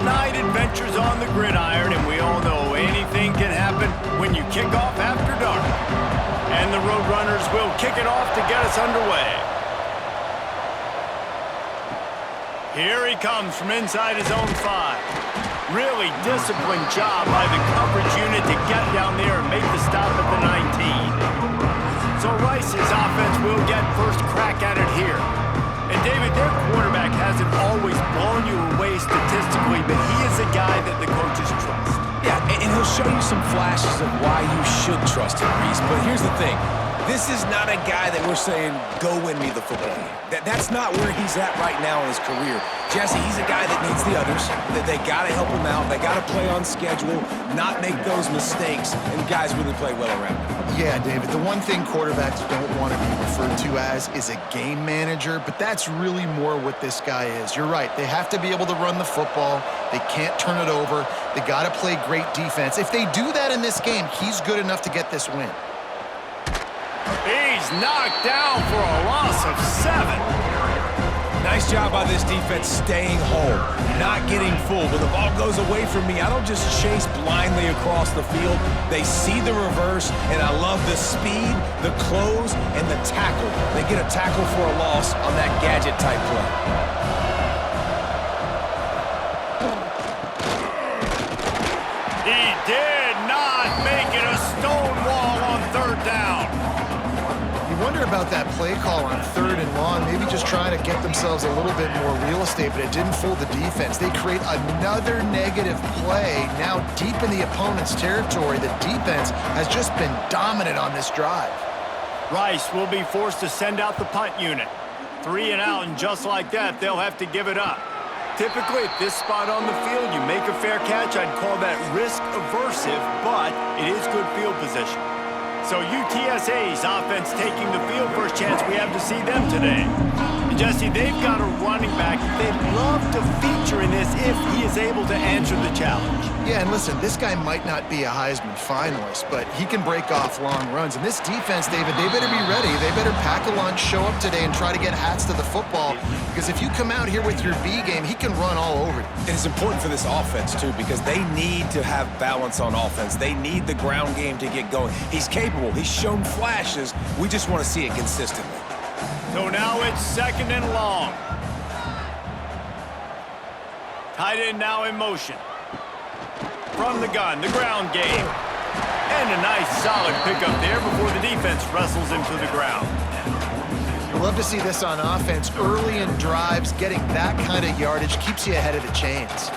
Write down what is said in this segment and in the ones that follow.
night adventures on the gridiron, and we all know anything can happen when you kick off after dark. And the Roadrunners will kick it off to get us underway. Here he comes from inside his own 5. Really disciplined job by the coverage unit to get down there and make the stop at the 19. So Rice's offense will get first crack at it here. And David, their quarterback hasn't always blown you away statistically, but he is a guy that the coaches trust. Yeah, and he'll show you some flashes of why you should trust him, Reese. But here's the thing. This is not a guy that we're saying, go win me the football game. That's not where he's at right now in his career. Jesse, he's a guy that needs the others, that they got to help him out. They got to play on schedule, not make those mistakes, and guys really play well around him. Yeah, David, the one thing quarterbacks don't want to be referred to as is a game manager, but that's really more what this guy is. You're right. They have to be able to run the football. They can't turn it over. They got to play great defense. If they do that in this game, he's good enough to get this win. He's knocked down for a loss of 7. Nice job by this defense staying home, not getting fooled. When the ball goes away from me, I don't just chase blindly across the field. They see the reverse, and I love the speed, the close, and the tackle. They get a tackle for a loss on that gadget-type play. He did not make it a stone wall on 3rd down. You wonder about that play call on 3rd and long, maybe just trying to get themselves a little bit more real estate, but it didn't fool the defense. They create another negative play now deep in the opponent's territory. The defense has just been dominant on this drive. Rice will be forced to send out the punt unit. 3 and out, and just like that, they'll have to give it up. Typically, at this spot on the field, you make a fair catch. I'd call that risk-aversive, but it is good field position. So UTSA's offense taking the field. First chance we have to see them today. And Jesse, they've got a running back they'd love to feature in this if he is able to answer the challenge. Yeah, and listen, this guy might not be a Heisman finalist, but he can break off long runs. And this defense, David, they better be ready. They better pack a lunch, show up today, and try to get hats to the football. Because if you come out here with your B game, he can run all over you. And it's important for this offense, too, because they need to have balance on offense. They need the ground game to get going. He's capable. He's shown flashes. We just want to see it consistently. So now it's 2nd and long. Tight end now in motion. From the gun, the ground game. And a nice solid pickup there before the defense wrestles him to the ground. I love to see this on offense. Early in drives, getting that kind of yardage keeps you ahead of the chains.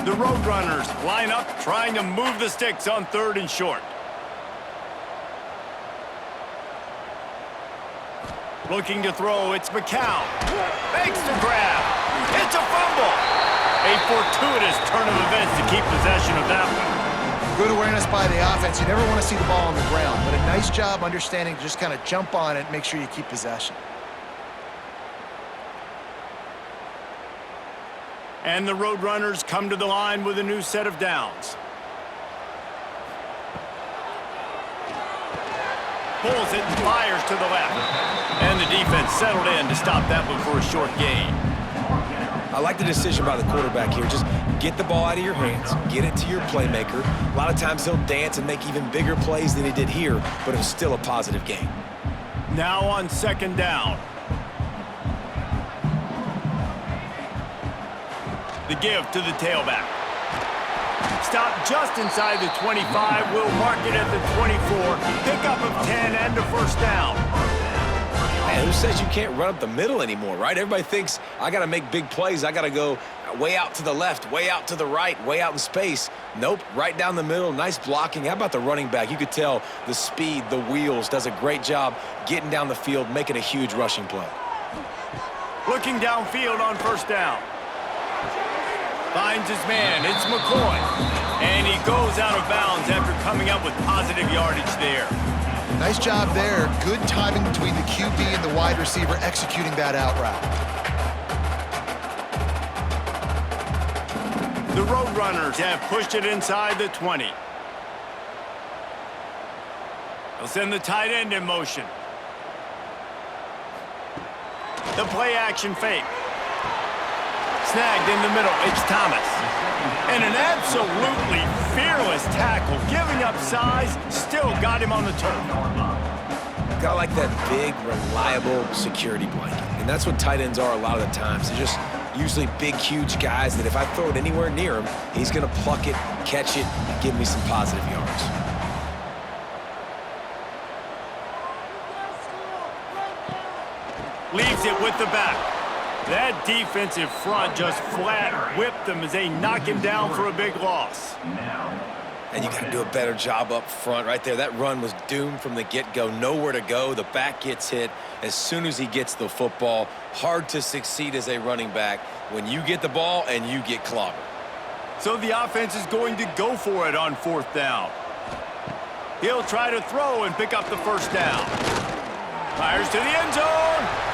The Roadrunners line up, trying to move the sticks on 3rd and short. Looking to throw, it's McCown. Makes the grab. It's a fumble. A fortuitous turn of events to keep possession of that one. Good awareness by the offense. You never want to see the ball on the ground, but a nice job understanding to just kind of jump on it and make sure you keep possession. And the Roadrunners come to the line with a new set of downs. Pulls it and fires to the left. And the defense settled in to stop that one for a short gain. I like the decision by the quarterback here. Just get the ball out of your hands, get it to your playmaker. A lot of times he'll dance and make even bigger plays than he did here, but it was still a positive game. Now on 2nd down. The give to the tailback. Stop just inside the 25. We'll mark it at the 24. Pickup of 10 and a first down. Man, who says you can't run up the middle anymore, right? Everybody thinks I got to make big plays. I got to go way out to the left, way out to the right, way out in space. Nope, right down the middle. Nice blocking. How about the running back? You could tell the speed, the wheels, does a great job getting down the field, making a huge rushing play. Looking downfield on 1st down. Finds his man. It's McCoy. And he goes out of bounds after coming up with positive yardage there. Nice job there. Good timing between the QB and the wide receiver executing that out route. The Roadrunners have pushed it inside the 20. They'll send the tight end in motion. The play action fake. Snagged in the middle, it's Thomas. And an absolutely fearless tackle, giving up size, still got him on the turf. Got like that big, reliable security blanket. And that's what tight ends are a lot of the times. They're just usually big, huge guys that if I throw it anywhere near him, he's going to pluck it, catch it, and give me some positive yards. Leaves it with the back. That defensive front just flat whipped them as they knock him down for a big loss. And you got to do a better job up front right there. That run was doomed from the get-go. Nowhere to go. The back gets hit as soon as he gets the football. Hard to succeed as a running back when you get the ball and you get clobbered. So the offense is going to go for it on 4th down. He'll try to throw and pick up the first down. Fires to the end zone.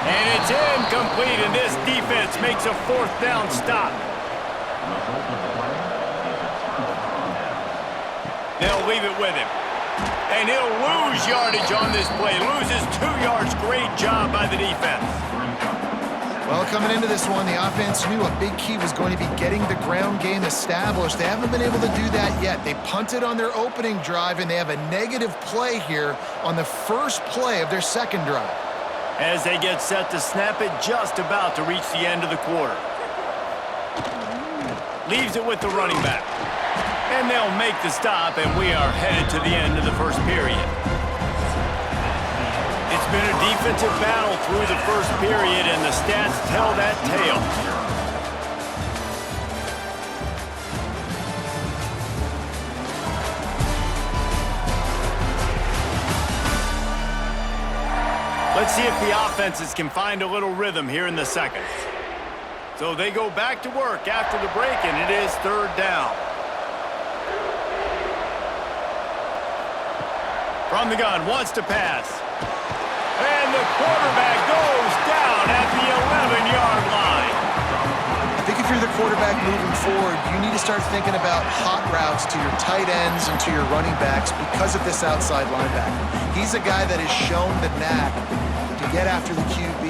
And it's incomplete, and this defense makes a 4th down stop. They'll leave it with him. And he'll lose yardage on this play. Loses 2 yards. Great job by the defense. Well, coming into this one, the offense knew a big key was going to be getting the ground game established. They haven't been able to do that yet. They punted on their opening drive, and they have a negative play here on the first play of their second drive. As they get set to snap it, just about to reach the end of the quarter. Leaves it with the running back. And they'll make the stop, and we are headed to the end of the first period. It's been a defensive battle through the first period, and the stats tell that tale. Let's see if the offenses can find a little rhythm here in the second. So they go back to work after the break, and it is 3rd down. From the gun, wants to pass. And the quarterback goes down at the 11-yard line. I think if you're the quarterback moving forward, you need to start thinking about hot routes to your tight ends and to your running backs because of this outside linebacker. He's a guy that has shown the knack to get after the QB.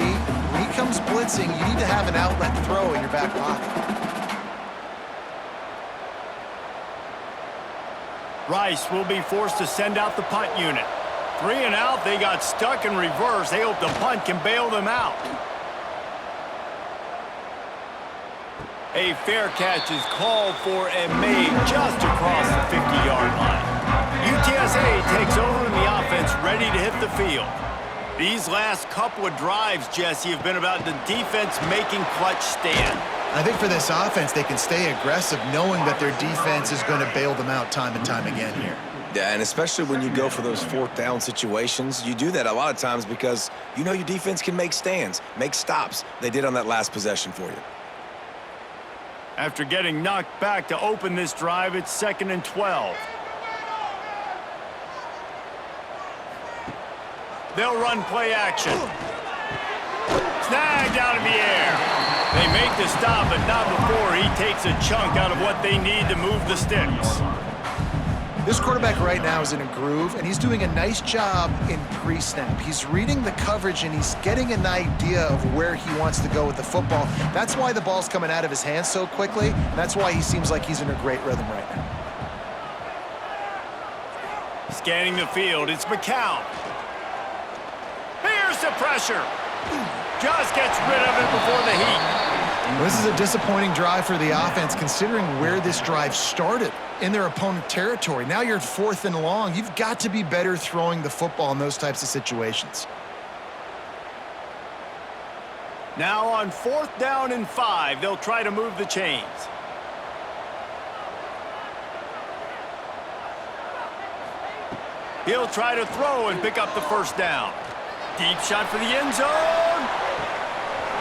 When he comes blitzing, you need to have an outlet throw in your back pocket. Rice will be forced to send out the punt unit. 3 and out, they got stuck in reverse. They hope the punt can bail them out. A fair catch is called for and made just across the 50-yard line. UTSA takes over and the offense ready to hit the field. These last couple of drives, Jesse, have been about the defense making clutch stand. I think for this offense, they can stay aggressive knowing that their defense is going to bail them out time and time again here. Yeah, and especially when you go for those 4th down situations, you do that a lot of times because you know your defense can make stands, make stops. They did on that last possession for you. After getting knocked back to open this drive, it's 2nd and 12. They'll run play action. Snagged out of the air. They make the stop, but not before he takes a chunk out of what they need to move the sticks. This quarterback right now is in a groove, and he's doing a nice job in pre-snap. He's reading the coverage, and he's getting an idea of where he wants to go with the football. That's why the ball's coming out of his hands so quickly. That's why he seems like he's in a great rhythm right now. Scanning the field, it's McCown. Here's the pressure. Just gets rid of it before the heat. This is a disappointing drive for the offense, considering where this drive started in their opponent territory. Now you're at 4th and long. You've got to be better throwing the football in those types of situations. Now on 4th down and 5, they'll try to move the chains. He'll try to throw and pick up the first down. Deep shot for the end zone.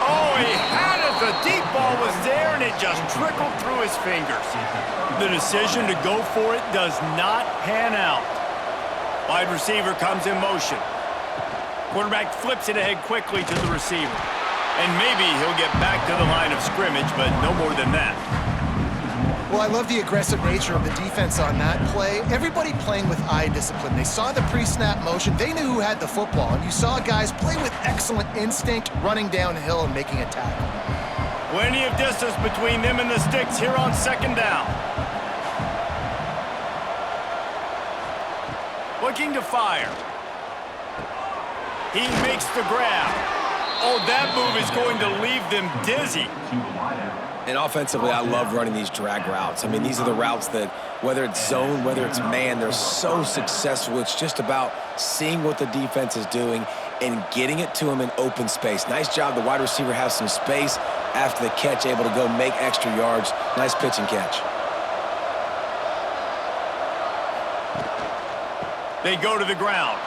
Oh, he had it. The deep ball was there, and it just trickled through his fingers. The decision to go for it does not pan out. Wide receiver comes in motion. Quarterback flips it ahead quickly to the receiver. And maybe he'll get back to the line of scrimmage, but no more than that. Well, I love the aggressive nature of the defense on that play. Everybody playing with eye discipline. They saw the pre-snap motion. They knew who had the football. And you saw guys play with excellent instinct, running downhill and making a tackle. Plenty of distance between them and the sticks here on second down. Looking to fire. He makes the grab. Oh, that move is going to leave them dizzy. And offensively, I love running these drag routes. I mean, these are the routes that, whether it's zone, whether it's man, they're so successful. It's just about seeing what the defense is doing and getting it to him in open space. Nice job. The wide receiver has some space after the catch, able to go make extra yards. Nice pitch and catch. They go to the ground.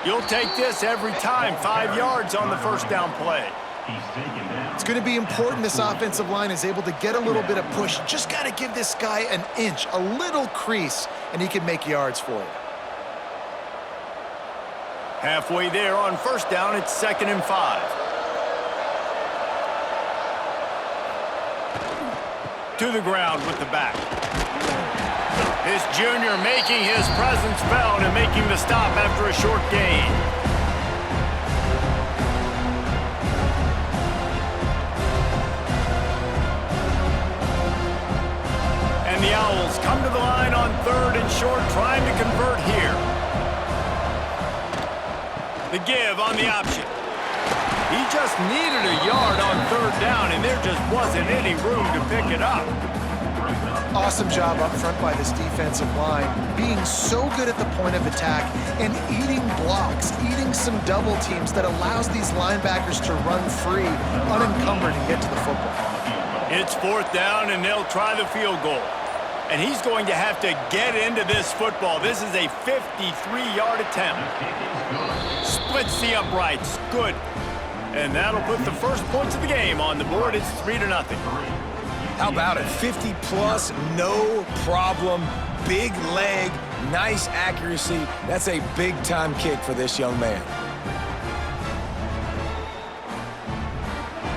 You'll take this every time. 5 yards on the first down play. It's going to be important this offensive line is able to get a little bit of push. Just got to give this guy an inch, a little crease, and he can make yards for you. Halfway there on first down, it's 2nd and 5. To the ground with the back. This junior making his presence felt and making the stop after a short gain. And the Owls come to the line on 3rd and short, trying to convert here. The give on the option. He just needed a yard on 3rd down, and there just wasn't any room to pick it up. Awesome job up front by this defensive line, being so good at the point of attack and eating blocks, eating some double teams that allows these linebackers to run free, unencumbered, and get to the football. It's 4th down, and they'll try the field goal. And he's going to have to get into this football. This is a 53-yard attempt. Splits the uprights. Good. And that'll put the first points of the game on the board. It's 3-0. How about it? 50-plus, no problem. Big leg, nice accuracy. That's a big-time kick for this young man.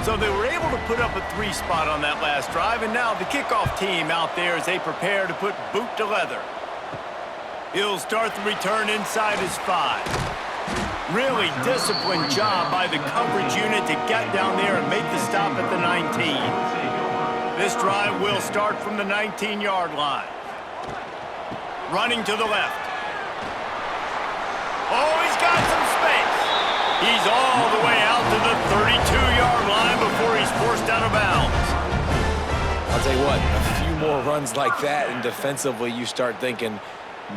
So they were able to put up a 3 spot on that last drive, and now the kickoff team out there as they prepare to put boot to leather. He'll start the return inside his 5. Really disciplined job by the coverage unit to get down there and make the stop at the 19. This drive will start from the 19-yard line. Running to the left. Oh, he's got some space. He's all the way out to the 32-yard line before he's forced out of bounds. I'll tell you what, a few more runs like that, and defensively you start thinking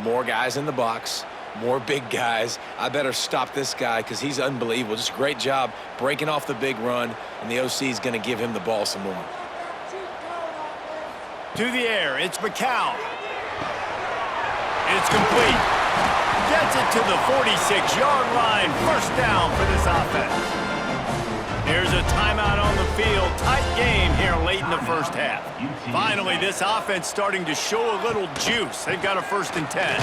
more guys in the box, more big guys. I better stop this guy because he's unbelievable. Just a great job breaking off the big run, and the OC is going to give him the ball some more. To the air, it's McCown. It's complete. Gets it to the 46-yard line. First down for this offense. There's a timeout on the field. Tight game here late in the first half. Finally, this offense starting to show a little juice. They've got a 1st and 10.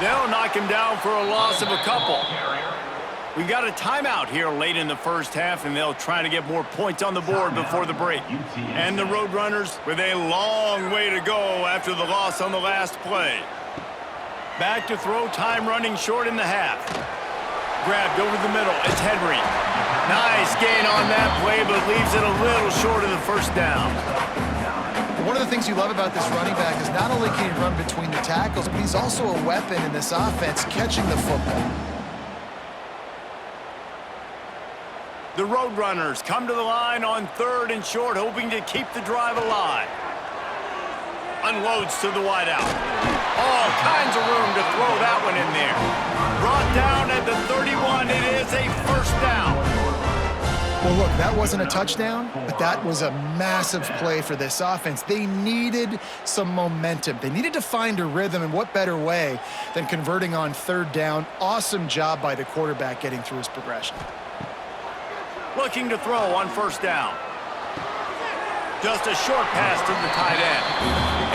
They'll knock him down for a loss of a couple. We've got a timeout here late in the first half, and they'll try to get more points on the board before the break. And the Roadrunners with a long way to go after the loss on the last play. Back to throw, time running short in the half. Grabbed over the middle, it's Henry. Nice gain on that play, but leaves it a little short of the first down. One of the things you love about this running back is not only can he run between the tackles, but he's also a weapon in this offense catching the football. The Roadrunners come to the line on 3rd and short, hoping to keep the drive alive. Unloads to the wideout. All kinds of room to throw that one in there. Brought down at the 31. It is a 1st down. Well, look, that wasn't a touchdown, but that was a massive play for this offense. They needed some momentum. They needed to find a rhythm, and what better way than converting on 3rd down. Awesome job by the quarterback getting through his progression. Looking to throw on 1st down. Just a short pass to the tight end.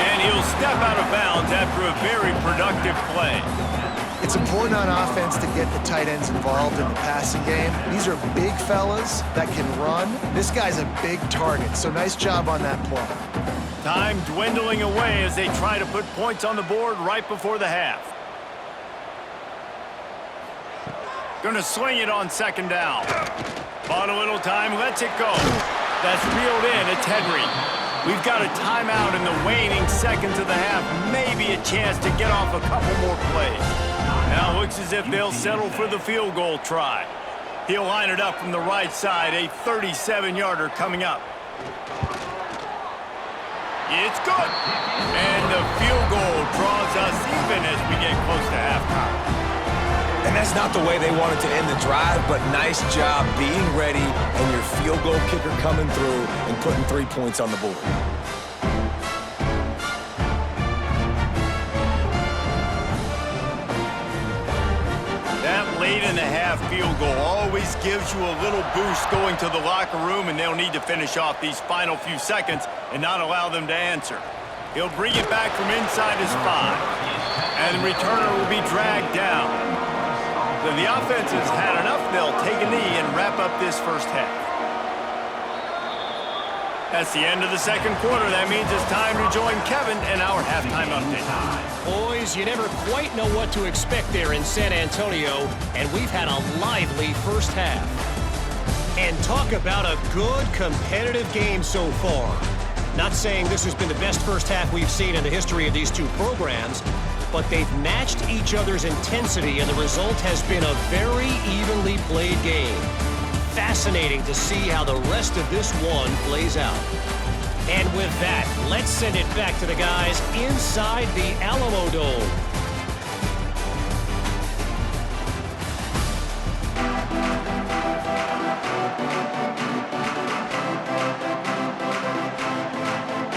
And he'll step out of bounds after a very productive play. It's important on offense to get the tight ends involved in the passing game. These are big fellas that can run. This guy's a big target, so nice job on that play. Time dwindling away as they try to put points on the board right before the half. Gonna swing it on second down. Bought a little time, lets it go. That's reeled in, it's Henry. We've got a timeout in the waning seconds of the half. Maybe a chance to get off a couple more plays. Now it looks as if they'll settle for the field goal try. He'll line it up from the right side, a 37-yarder coming up. It's good. And the field goal draws us even as we get close to halftime. And that's not the way they wanted to end the drive, but nice job being ready and your field goal kicker coming through and putting 3 points on the board. That late in the half field goal always gives you a little boost going to the locker room, and they'll need to finish off these final few seconds and not allow them to answer. He'll bring it back from inside his 5, and the returner will be dragged down. If the offense has had enough, they'll take a knee and wrap up this first half. That's the end of the second quarter. That means it's time to join Kevin in our halftime update. Boys, you never quite know what to expect there in San Antonio, and we've had a lively first half. And talk about a good competitive game so far. Not saying this has been the best first half we've seen in the history of these two programs, but they've matched each other's intensity, and the result has been a very evenly played game. Fascinating to see how the rest of this one plays out. And with that, let's send it back to the guys inside the Alamo Dome.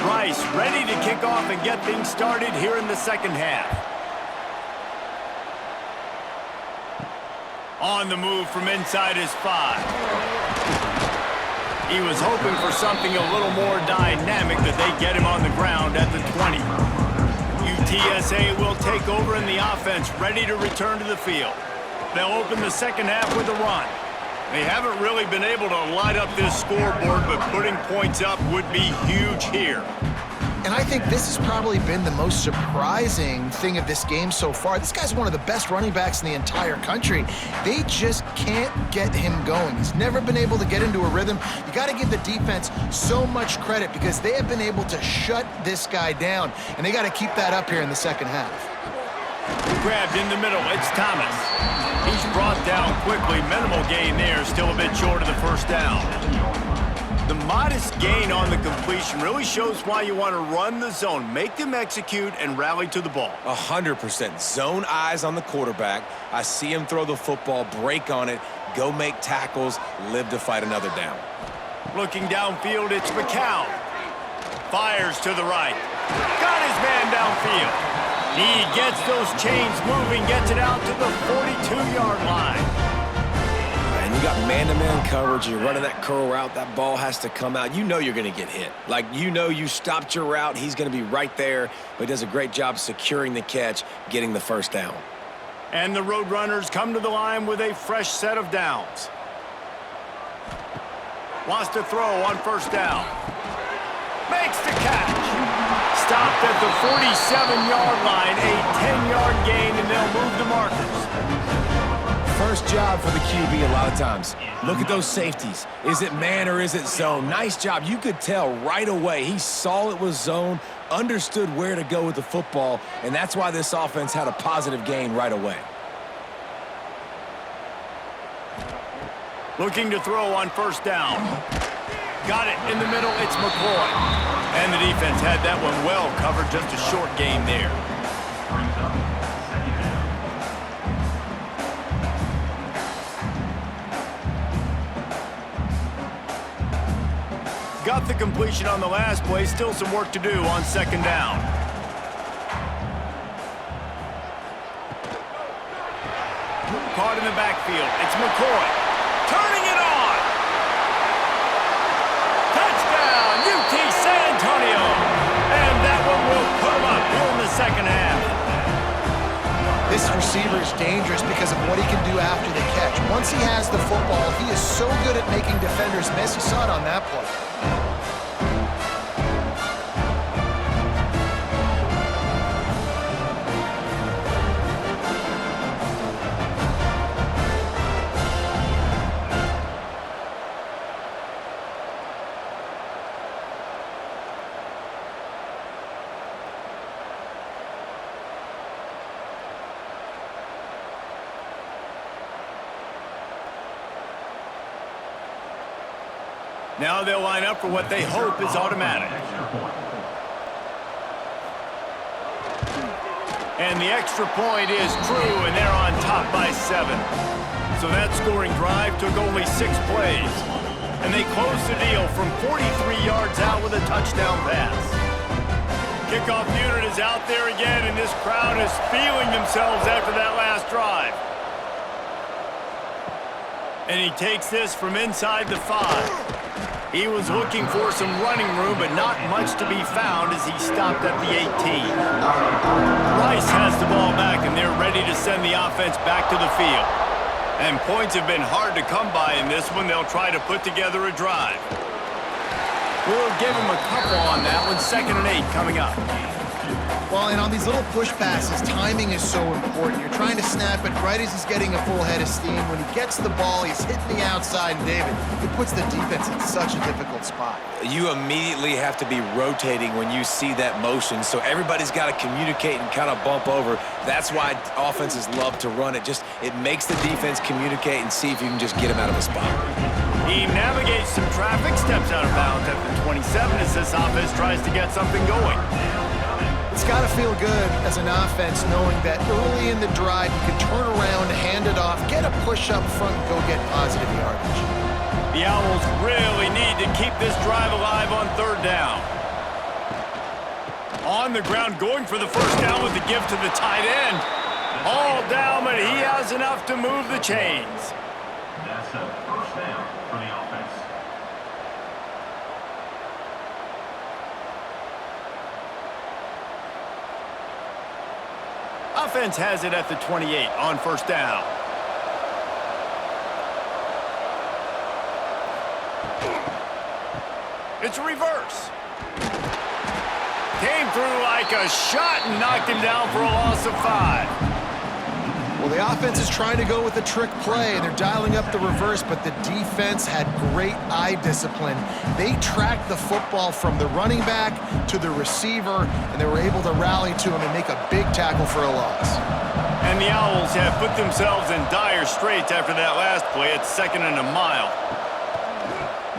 Rice ready to kick off and get things started here in the second half. On the move from inside his 5. He was hoping for something a little more dynamic, that they get him on the ground at the 20. UTSA will take over in the offense, ready to return to the field. They'll open the second half with a run. They haven't really been able to light up this scoreboard, but putting points up would be huge here. And I think this has probably been the most surprising thing of this game so far. This guy's one of the best running backs in the entire country. They just can't get him going. He's never been able to get into a rhythm. You got to give the defense so much credit because they have been able to shut this guy down, and they got to keep that up here in the second half. Grabbed in the middle, it's Thomas. He's brought down quickly. Minimal gain there, still a bit short of the first down. The modest gain on the completion really shows why you want to run the zone, make them execute, and rally to the ball. 100%. Zone eyes on the quarterback. I see him throw the football, break on it, go make tackles, live to fight another down. Looking downfield, it's McCown. Fires to the right. Got his man downfield. He gets those chains moving, gets it out to the 42-yard line. And you got man-to-man coverage, you're running that curl route, that ball has to come out. You know you're going to get hit. Like, you know you stopped your route, he's going to be right there, but he does a great job securing the catch, getting the first down. And the Roadrunners come to the line with a fresh set of downs. Wants to throw on first down. Makes the catch. Stopped at the 47-yard line, a 10-yard gain, and they'll move the markers. First job for the QB a lot of times. Look at those safeties. Is it man or is it zone? Nice job. You could tell right away. He saw it was zone, understood where to go with the football, and that's why this offense had a positive gain right away. Looking to throw on first down. Got it in the middle, it's McCoy. And the defense had that one well covered, just a short gain there. Got the completion on the last play, still some work to do on second down. Caught in the backfield, it's McCoy. Turning it on! Touchdown, UT San Antonio! And that one will put them up here in the second half. this receiver is dangerous because of what he can do after the catch. Once he has the football, he is so good at making defenders miss. You saw it on that play. Now they'll line up for what they hope is automatic. And the extra point is true, and they're on top by 7. So that scoring drive took only 6 plays. And they closed the deal from 43 yards out with a touchdown pass. Kickoff unit is out there again, and this crowd is feeling themselves after that last drive. And he takes this from inside the 5. He was looking for some running room, but not much to be found as he stopped at the 18. Rice has the ball back, and they're ready to send the offense back to the field. And points have been hard to come by in this one. They'll try to put together a drive. We'll give him a couple on that one. 2nd and 8 coming up. Well, and on these little push passes, timing is so important. You're trying to snap it right as he's getting a full head of steam. When he gets the ball, he's hitting the outside, and David, it puts the defense in such a difficult spot. You immediately have to be rotating when you see that motion, so everybody's got to communicate and kind of bump over. That's why offenses love to run it. It makes the defense communicate and see if you can just get him out of a spot. He navigates some traffic, steps out of bounds at the 27 as this offense tries to get something going. It's got to feel good as an offense knowing that early in the drive you can turn around, hand it off, get a push up front, and go get positive yardage. The Owls really need to keep this drive alive on 3rd down. On the ground, going for the first down with the give to the tight end. All down, but he has enough to move the chains. That's a first down for the offense. Offense has it at the 28 on 1st down. It's a reverse. Came through like a shot and knocked him down for a loss of 5. Well, the offense is trying to go with a trick play, and they're dialing up the reverse, but the defense had great eye discipline. They tracked the football from the running back to the receiver, and they were able to rally to him and make a big tackle for a loss. And the Owls have put themselves in dire straits after that last play. It's 2nd and a mile.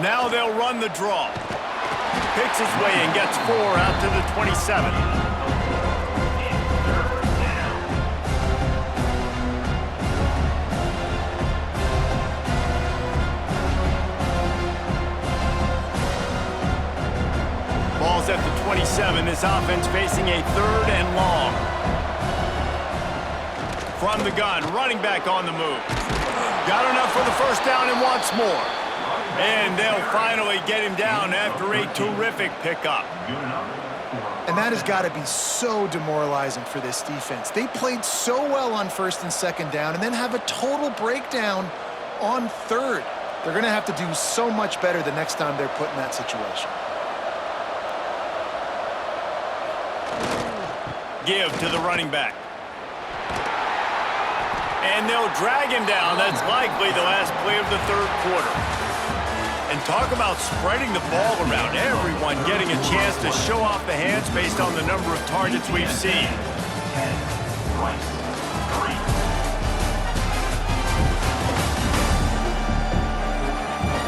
Now they'll run the draw. Picks his way and gets 4 out to the 27. Ball's at the 27. This offense facing a 3rd and long. From the gun, running back on the move. Got enough for the first down and wants more. And they'll finally get him down after a terrific pickup. And that has got to be so demoralizing for this defense. They played so well on 1st and 2nd down and then have a total breakdown on 3rd. They're going to have to do so much better the next time they're put in that situation. Give to the running back. And they'll drag him down. That's likely the last play of the 3rd quarter. And talk about spreading the ball around. Everyone getting a chance to show off the hands based on the number of targets we've seen. 10, Rice, 3.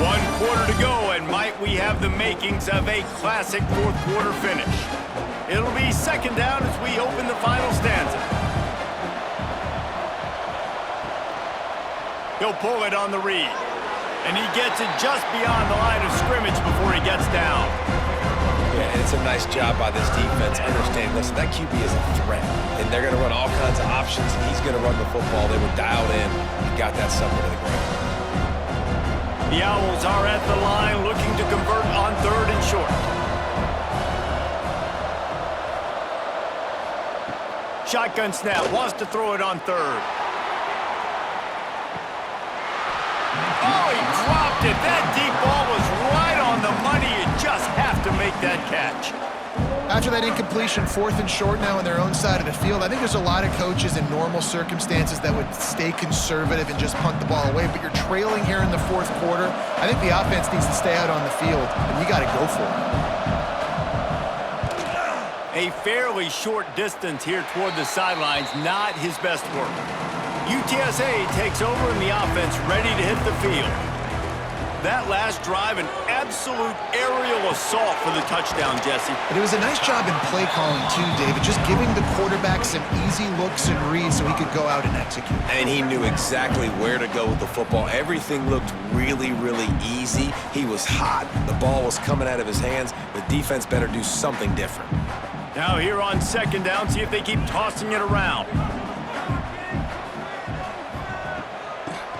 1 quarter to go, and might we have the makings of a classic 4th quarter finish. It'll be 2nd down as we open the final stanza. He'll pull it on the read. And he gets it just beyond the line of scrimmage before he gets down. Yeah, and it's a nice job by this defense understanding, listen, that QB is a threat. And they're going to run all kinds of options, and he's going to run the football. They were dialed in and got that sucker to the ground. The Owls are at the line looking to convert on 3rd and short. Shotgun snap, wants to throw it on third. Oh, he dropped it. That deep ball was right on the money. You just have to make that catch. After that incompletion, 4th and short now on their own side of the field, I think there's a lot of coaches in normal circumstances that would stay conservative and just punt the ball away, but you're trailing here in the 4th quarter. I think the offense needs to stay out on the field, and you got to go for it. A fairly short distance here toward the sidelines, not his best work. UTSA takes over in the offense, ready to hit the field. That last drive, an absolute aerial assault for the touchdown, Jesse. But it was a nice job in play calling too, David, just giving the quarterback some easy looks and reads so he could go out and execute. And he knew exactly where to go with the football. Everything looked really, really easy. He was hot. The ball was coming out of his hands. The defense better do something different. Now here on 2nd down, see if they keep tossing it around.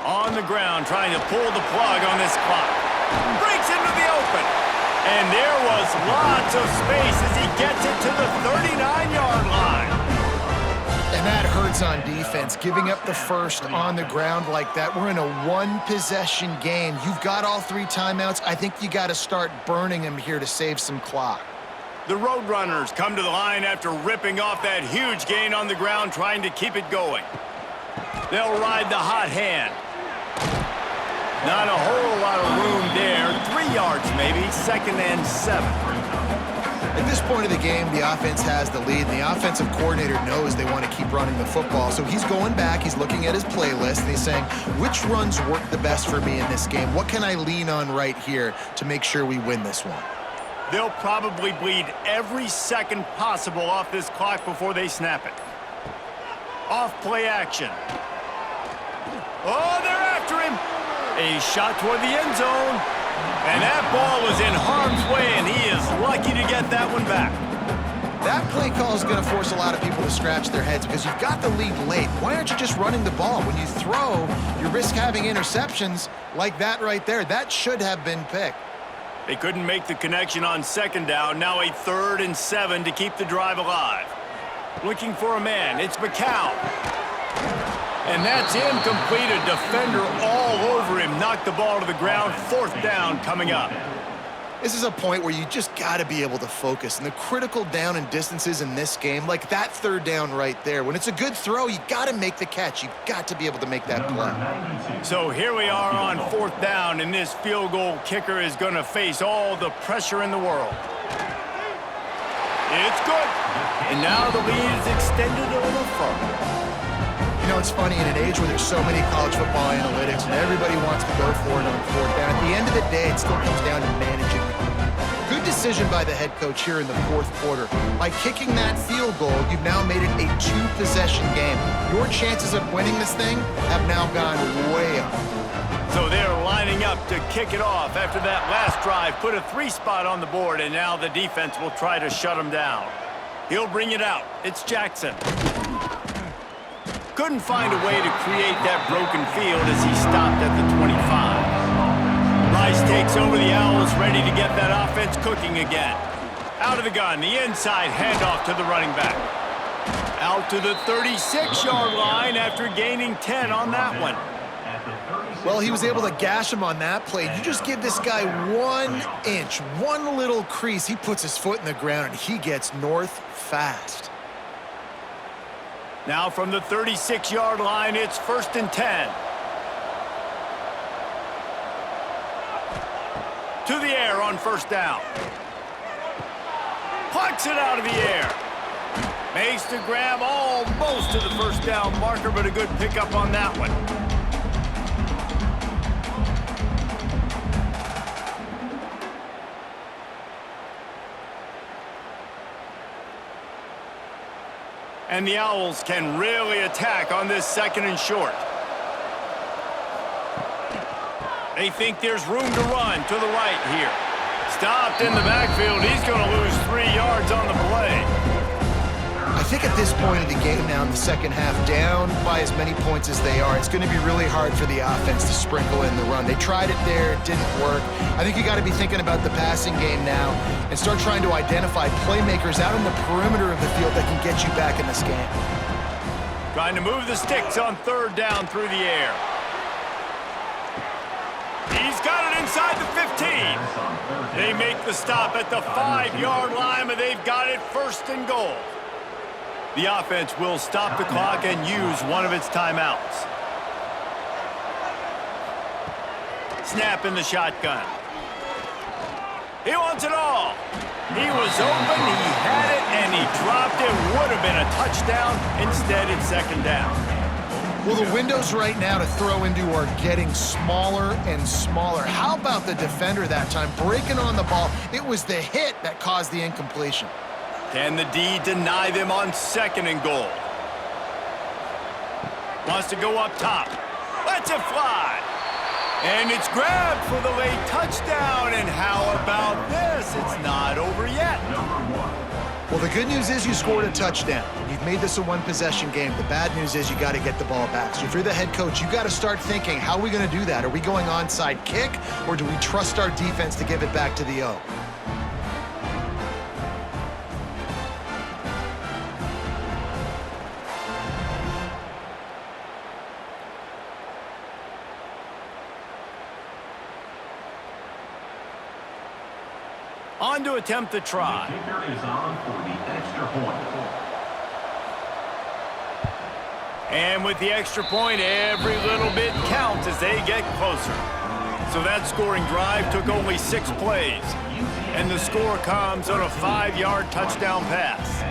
On the ground, trying to pull the plug on this clock. Breaks into the open. And there was lots of space as he gets it to the 39-yard line. And that hurts on defense, giving up the first on the ground like that. We're in a one-possession game. You've got all 3 timeouts. I think you got to start burning them here to save some clock. The Roadrunners come to the line after ripping off that huge gain on the ground, trying to keep it going. They'll ride the hot hand. Not a whole lot of room there. 3 yards maybe, 2nd and 7. At this point of the game, the offense has the lead, and the offensive coordinator knows they want to keep running the football. So he's going back, he's looking at his playlist, and he's saying, which runs work the best for me in this game? What can I lean on right here to make sure we win this one? They'll probably bleed every second possible off this clock before they snap it. Off play action. Oh, they're after him. A shot toward the end zone. And that ball was in harm's way, and he is lucky to get that one back. That play call is going to force a lot of people to scratch their heads because you've got the lead late. Why aren't you just running the ball? When you throw, you risk having interceptions like that right there. That should have been picked. They couldn't make the connection on 2nd down. Now a 3rd and 7 to keep the drive alive. Looking for a man. It's McCown. And that's incomplete. A defender all over him. Knocked the ball to the ground. 4th down coming up. This is a point where you just got to be able to focus. And the critical down and distances in this game, like that 3rd down right there, when it's a good throw, you got to make the catch. You've got to be able to make that play. So here we are on 4th down, and this field goal kicker is going to face all the pressure in the world. It's good. And now the lead is extended a little further. You know, it's funny, in an age where there's so many college football analytics and everybody wants to go for it on 4th down, at the end of the day, it still comes down to managing. Good decision by the head coach here in the 4th quarter. By kicking that field goal, you've now made it a 2-possession game. Your chances of winning this thing have now gone way up. So they're lining up to kick it off after that last drive. Put a 3 spot on the board, and now the defense will try to shut them down. He'll bring it out. It's Jackson. Couldn't find a way to create that broken field as he stopped at the 25. Rice takes over the Owls, ready to get that offense cooking again. Out of the gun, the inside handoff to the running back. Out to the 36-yard line after gaining 10 on that one. Well, he was able to gash him on that play. You just give this guy 1 inch, one little crease, he puts his foot in the ground, and he gets north fast. Now from the 36-yard line, it's 1st and 10. To the air on 1st down. Plucks it out of the air. Makes the grab almost to the 1st down marker, but a good pickup on that one. And the Owls can really attack on this 2nd and short. They think there's room to run to the right here. Stopped in the backfield. He's going to lose 3 yards on the play. I think at this point of the game now in the second half, down by as many points as they are, it's going to be really hard for the offense to sprinkle in the run. They tried it there, it didn't work. I think you got to be thinking about the passing game now and start trying to identify playmakers out on the perimeter of the field that can get you back in this game. Trying to move the sticks on third down through the air. He's got it inside the 15. They make the stop at the 5-yard line, but they've got it first and goal. The offense will stop the clock and use one of its timeouts. Snap in the shotgun. He wants it all. He was open, he had it, and he dropped it. Would have been a touchdown. Instead, it's second down. Well, the windows right now to throw into are getting smaller and smaller. How about the defender that time breaking on the ball? It was the hit that caused the incompletion. Can the D deny them on second and goal? Wants to go up top. Lets it fly. And it's grabbed for the late touchdown. And how about this? It's not over yet. Well, the good news is you scored a touchdown. You've made this a one-possession game. The bad news is you got to get the ball back. So if you're the head coach, you got to start thinking, how are we going to do that? Are we going onside kick, or do we trust our defense to give it back to the O? On to attempt the try. The kicker is on for the extra point. And with the extra point, every little bit counts as they get closer. So that scoring drive took only 6 plays. And the score comes on a 5-yard touchdown pass.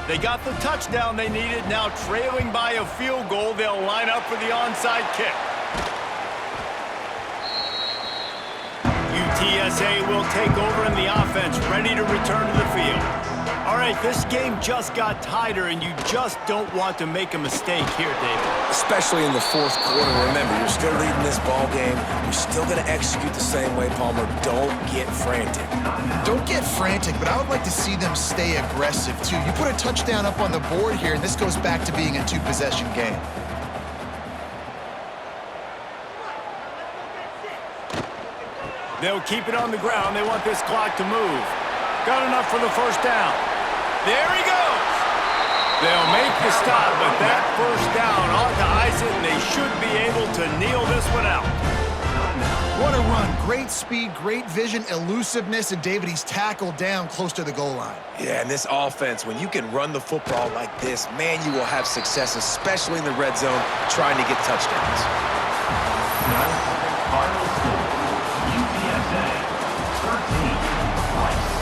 They got the touchdown they needed. Now trailing by a field goal, they'll line up for the onside kick. UTSA will take over in the offense, ready to return to the field. All right, this game just got tighter, and you just don't want to make a mistake here, David. Especially in the fourth quarter. Remember, you're still leading this ball game. You're still going to execute the same way, Palmer. Don't get frantic. Don't get frantic, but I would like to see them stay aggressive, too. You put a touchdown up on the board here, and this goes back to being a 2-possession game. They'll keep it on the ground. They want this clock to move. Got enough for the first down. There he goes. They'll make the stop, but that first down ought to ice it, and they should be able to kneel this one out. What a run. Great speed, great vision, elusiveness, and David, he's tackled down close to the goal line. Yeah, and this offense, when you can run the football like this, man, you will have success, especially in the red zone, trying to get touchdowns. Final score, UTSA 13, Rice